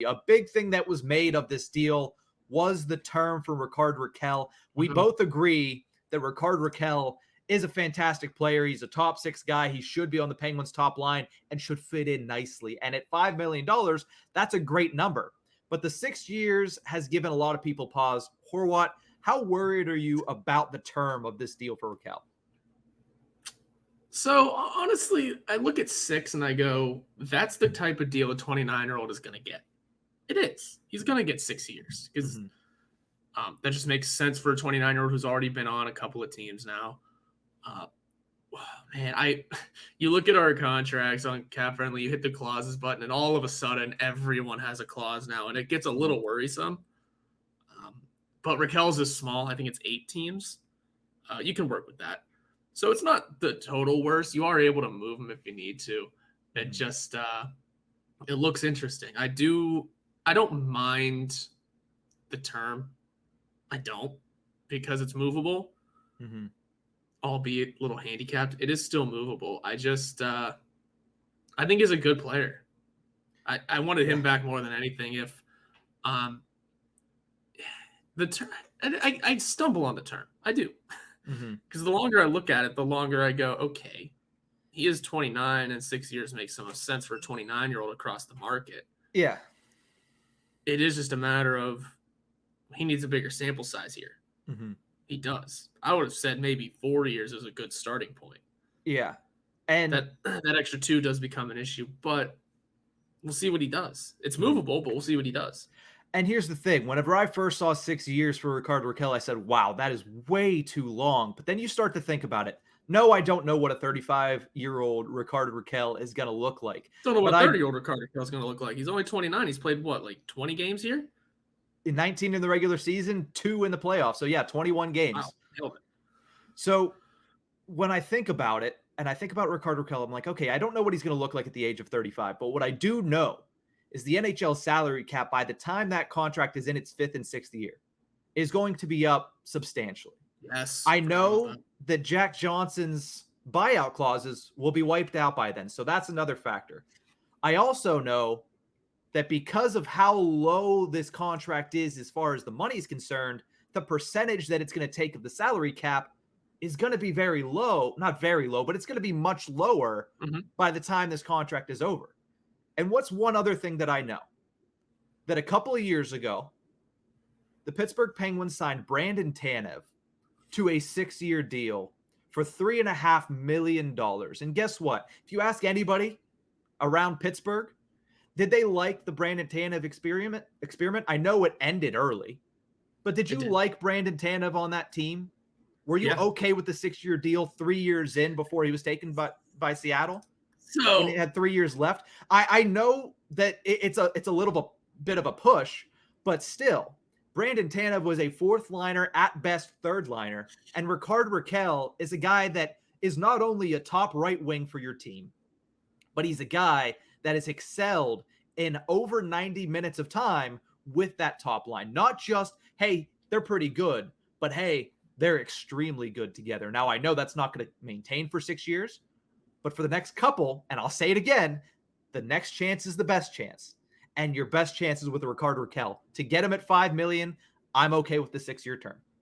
A big thing that was made of this deal was the term for Rickard Rakell. We Mhm. both agree that Rickard Rakell is a fantastic player. He's a top 6 guy. He should be on the Penguins' top line and should fit in nicely. And at $5 million, that's a great number. But the 6 years has given a lot of people pause. Horwat, how worried are you about the term of this deal for Rakell? So honestly, I look at 6 and I go, that's the type of deal a 29-year-old is going to get. It is. He's going to get 6 years because that just makes sense for a 29-year-old who's already been on a couple of teams now. Man, you look at our contracts on Cap Friendly, you hit the clauses button, and all of a sudden everyone has a clause now, and it gets a little worrisome. But Rakell's is small. I think it's 8 teams. You can work with that. So it's not the total worst. You are able to move him if you need to. It just it looks interesting. I don't mind the term. I don't, because it's movable. Albeit a little handicapped, it is still movable. I think he's a good player. I wanted him back more than anything. If the term, I stumble on the term. I do. Because the longer I look at it, the longer I go, okay, he is 29 and 6 years makes so much sense for a 29-year-old across the market. Yeah. It is just a matter of he needs a bigger sample size here. He does. I would have said maybe 4 years is a good starting point. Yeah. And that extra 2 does become an issue, but we'll see what he does. It's movable, but we'll see what he does. And here's the thing. Whenever I first saw 6 years for Rickard Rakell, I said, wow, that is way too long. But then you start to think about it. No, I don't know what a 35-year-old Rickard Rakell is going to look like. Don't know what a 30-year-old Rickard Rakell is going to look like. He's only 29. He's played, what, like 20 games here? 19 in the regular season, 2 in the playoffs. So, yeah, 21 games. Wow. So when I think about it, and I think about Rickard Rakell, I'm like, okay, I don't know what he's going to look like at the age of 35. But what I do know is the NHL salary cap, by the time that contract is in its 5th and 6th year, is going to be up substantially. Yes. I know that Jack Johnson's buyout clauses will be wiped out by then. So that's another factor. I also know that because of how low this contract is as far as the money is concerned, the percentage that it's going to take of the salary cap is going to be very low. Not very low, but it's going to be much lower by the time this contract is over. And what's one other thing that I know? That a couple of years ago, the Pittsburgh Penguins signed Brandon Tanev to a 6-year deal for $3.5 million. And guess what? If you ask anybody around Pittsburgh, did they like the Brandon Tanev experiment? I know it ended early, but did you like Brandon Tanev on that team? Were you okay with the 6-year deal 3 years in before he was taken by Seattle? So when it had 3 years left. I know that it's a little bit of a push, but still, Brandon Tanev was a 4th liner, at best 3rd liner, and Rickard Rakell is a guy that is not only a top right wing for your team, but he's a guy that has excelled in over 90 minutes of time with that top line. Not just, hey, they're pretty good, but hey, they're extremely good together. Now, I know that's not going to maintain for 6 years, but for the next couple, and I'll say it again, the next chance is the best chance. And your best chance is with Rickard Rakell. To get him at $5 million, I'm okay with the 6-year term.